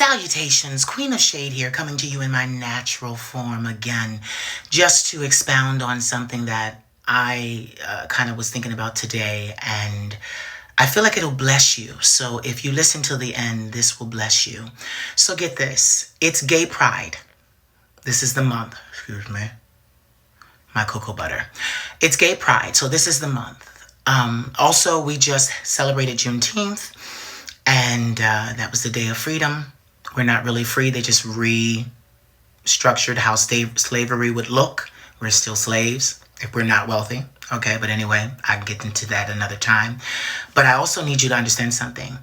Salutations, Queen of Shade here, coming to you in my natural form again, just to expound on something that I kind of was thinking about today, and I feel like it'll bless you. So if you listen till the end, this will bless you. So get this, it's Gay Pride. This is the month, excuse me, my cocoa butter. It's Gay Pride, so this is the month. Also, we just celebrated Juneteenth, and that was the Day of Freedom. We're not really free. They just restructured how slavery would look. We're still slaves if we're not wealthy. Okay, but anyway, I can get into that another time. But I also need you to understand something.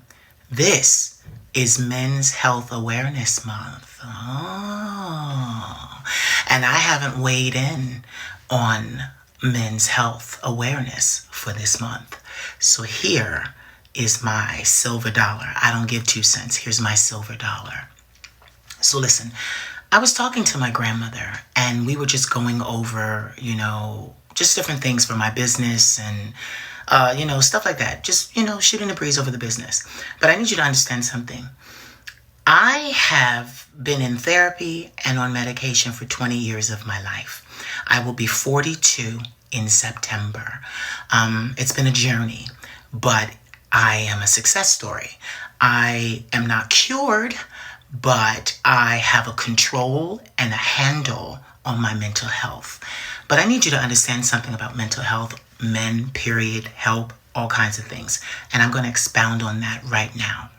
This is Men's Health Awareness Month. Oh. And I haven't weighed in on men's health awareness for this month. So here is my silver dollar. I don't give 2 cents. Here's my silver dollar. So listen, I was talking to my grandmother and we were just going over, just different things for my business and, stuff like that. Just, shooting the breeze over the business. But I need you to understand something. I have been in therapy and on medication for 20 years of my life. I will be 42 in September. It's been a journey, but I am a success story. I am not cured, but I have a control and a handle on my mental health. But I need you to understand something about mental health, men, period, help, all kinds of things. And I'm going to expound on that right now.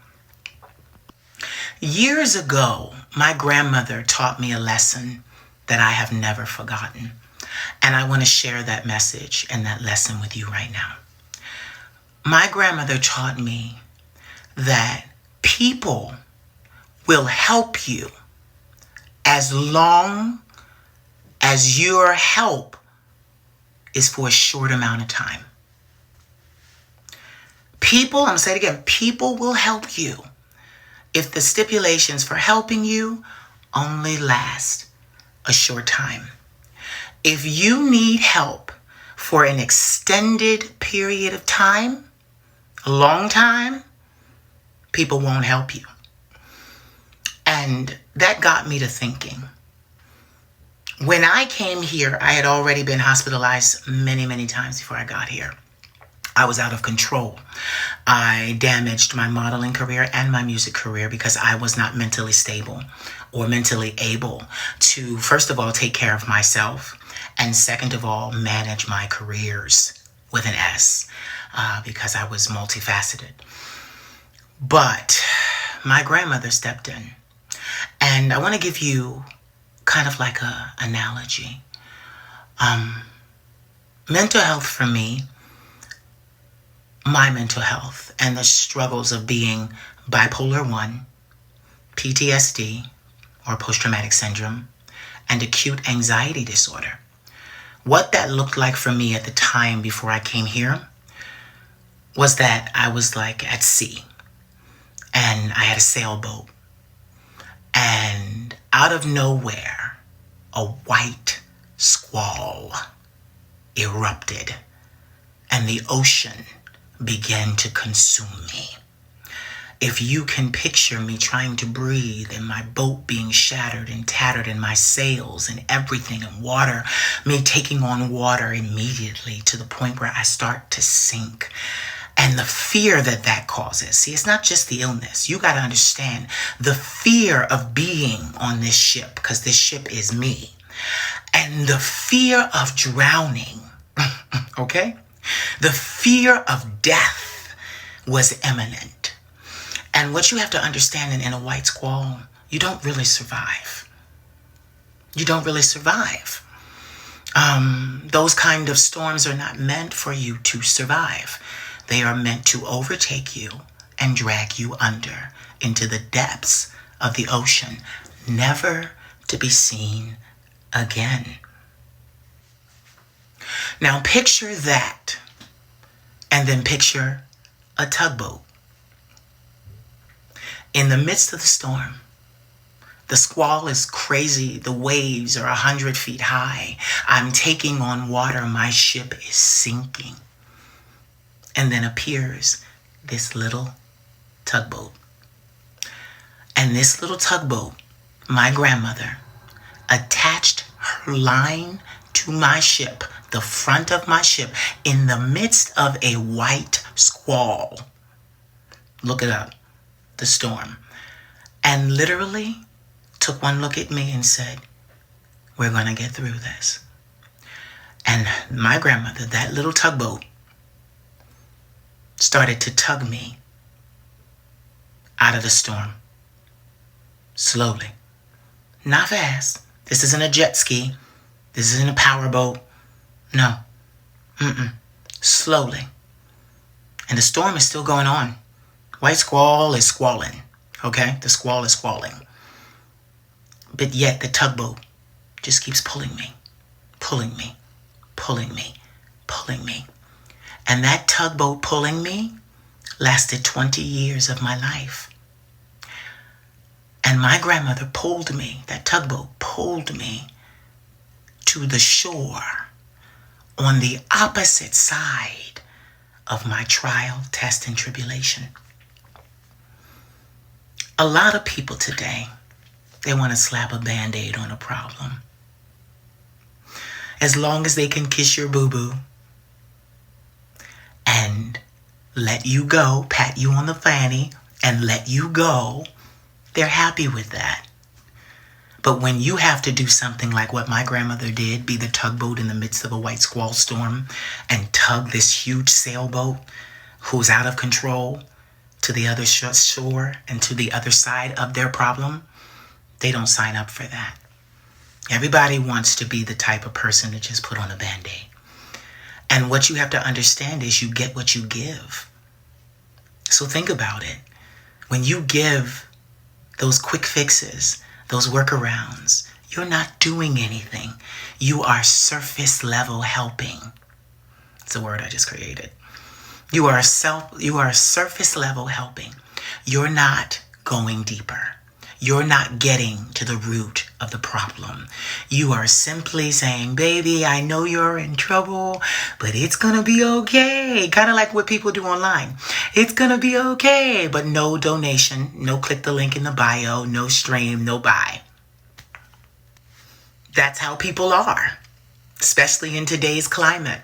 Years ago, my grandmother taught me a lesson that I have never forgotten. And I want to share that message and that lesson with you right now. My grandmother taught me that people will help you as long as your help is for a short amount of time. People, I'm going to say it again, people will help you if the stipulations for helping you only last a short time. If you need help for an extended period of time, a long time, people won't help you. And that got me to thinking. When I came here, I had already been hospitalized many, many times before I got here. I was out of control. I damaged my modeling career and my music career because I was not mentally stable or mentally able to, first of all, take care of myself, and second of all, manage my careers with an S, because I was multifaceted. But my grandmother stepped in, and I want to give you kind of like a analogy. Mental health for me, my mental health and the struggles of being bipolar 1, PTSD or post-traumatic syndrome, and acute anxiety disorder. What that looked like for me at the time before I came here was that I was like at sea and I had a sailboat, and out of nowhere, a white squall erupted and the ocean began to consume me. If you can picture me trying to breathe and my boat being shattered and tattered and my sails and everything and water, me taking on water immediately to the point where I start to sink. And the fear that that causes. See, it's not just the illness. You got to understand the fear of being on this ship, because this ship is me. And the fear of drowning, okay? The fear of death was imminent. And what you have to understand in a white squall, you don't really survive. You don't really survive. Those kind of storms are not meant for you to survive. They are meant to overtake you and drag you under into the depths of the ocean, never to be seen again. Now picture that, and then picture a tugboat. In the midst of the storm, the squall is crazy. The waves are 100 feet high. I'm taking on water. My ship is sinking. And then appears this little tugboat. And this little tugboat, my grandmother, attached her line to my ship, the front of my ship, in the midst of a white squall. Look it up, the storm. And literally took one look at me and said, we're going to get through this. And my grandmother, that little tugboat, started to tug me out of the storm. Slowly. Not fast. This isn't a jet ski. This isn't a powerboat. No. Slowly. And the storm is still going on. White squall is squalling. Okay? The squall is squalling. But yet the tugboat just keeps pulling me. Pulling me. Pulling me. Pulling me. And that tugboat pulling me lasted 20 years of my life. And my grandmother pulled me, that tugboat pulled me to the shore on the opposite side of my trial, test, and tribulation. A lot of people today, they want to slap a Band-Aid on a problem. As long as they can kiss your boo-boo and let you go, pat you on the fanny and let you go, they're happy with that. But when you have to do something like what my grandmother did, be the tugboat in the midst of a white squall storm and tug this huge sailboat who's out of control to the other shore and to the other side of their problem, they don't sign up for that. Everybody wants to be the type of person to just put on a Band-Aid. And what you have to understand is you get what you give. So think about it. When you give those quick fixes, those workarounds, you're not doing anything. You are surface level helping. It's a word I just created. You are surface level helping. You're not going deeper. You're not getting to the root of the problem. You are simply saying, baby, I know you're in trouble, but it's going to be okay. Kind of like what people do online. It's going to be okay, but no donation, no click the link in the bio, no stream, no buy. That's how people are, especially in today's climate.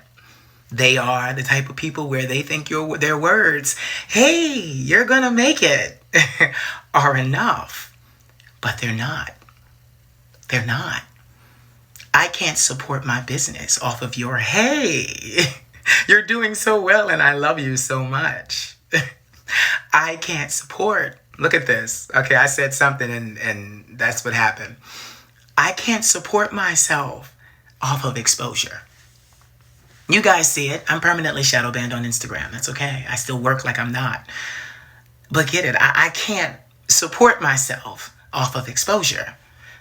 They are the type of people where they think their words, hey, you're going to make it, are enough. But they're not. They're not. I can't support my business off of your, hey, you're doing so well and I love you so much. I can't support. Look at this. Okay, I said something and that's what happened. I can't support myself off of exposure. You guys see it. I'm permanently shadow banned on Instagram. That's okay. I still work like I'm not. But get it. I can't support myself off of exposure.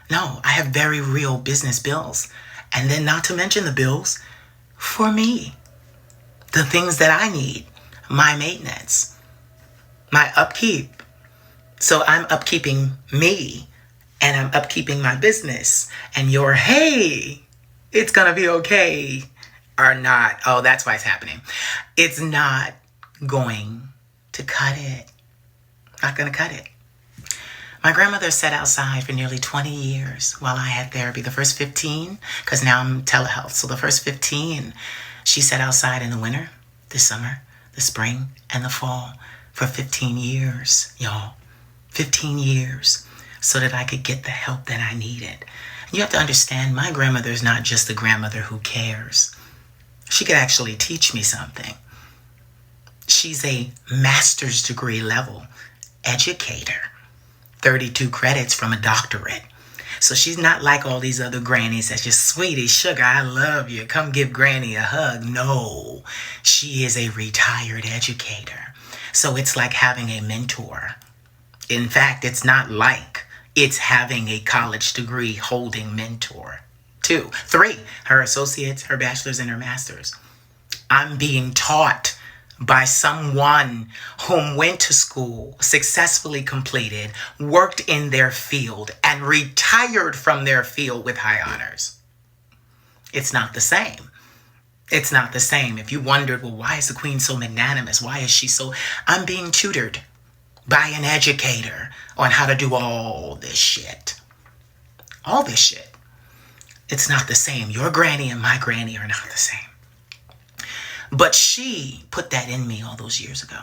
No, I have very real business bills. And then not to mention the bills for me. The things that I need. My maintenance. My upkeep. So I'm upkeeping me. And I'm upkeeping my business. And your, hey, it's going to be okay. Or not. Oh, that's why it's happening. It's not going to cut it. Not going to cut it. My grandmother sat outside for nearly 20 years while I had therapy. The first 15, because now I'm telehealth. So the first 15, she sat outside in the winter, the summer, the spring, and the fall for 15 years, y'all. 15 years so that I could get the help that I needed. You have to understand, my grandmother is not just a grandmother who cares. She could actually teach me something. She's a master's degree level educator. 32 credits from a doctorate. So she's not like all these other grannies that's just, sweetie, sugar, I love you. Come give granny a hug. No, she is a retired educator. So it's like having a mentor. In fact, it's not like, it's having a college degree holding mentor. 2, 3, her associates, her bachelor's, and her master's. I'm being taught by someone whom went to school, successfully completed, worked in their field, and retired from their field with high honors. It's not the same. It's not the same. If you wondered, well, why is the queen so magnanimous? Why is she so... I'm being tutored by an educator on how to do all this shit. All this shit. It's not the same. Your granny and my granny are not the same. But she put that in me all those years ago.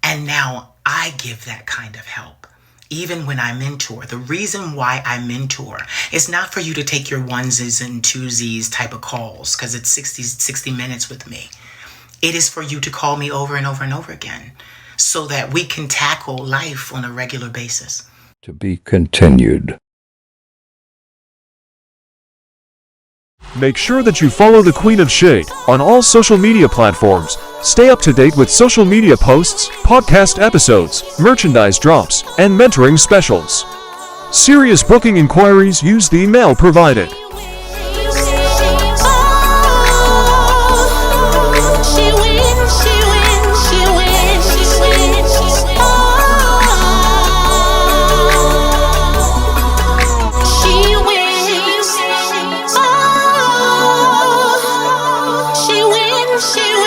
And now I give that kind of help. Even when I mentor, the reason why I mentor is not for you to take your onesies and twosies type of calls because it's 60 minutes with me. It is for you to call me over and over and over again so that we can tackle life on a regular basis. To be continued. Make sure that you follow the Queen of Shade on all social media platforms. Stay up to date with social media posts, podcast episodes, merchandise drops, and mentoring specials. Serious booking inquiries, use the email provided. She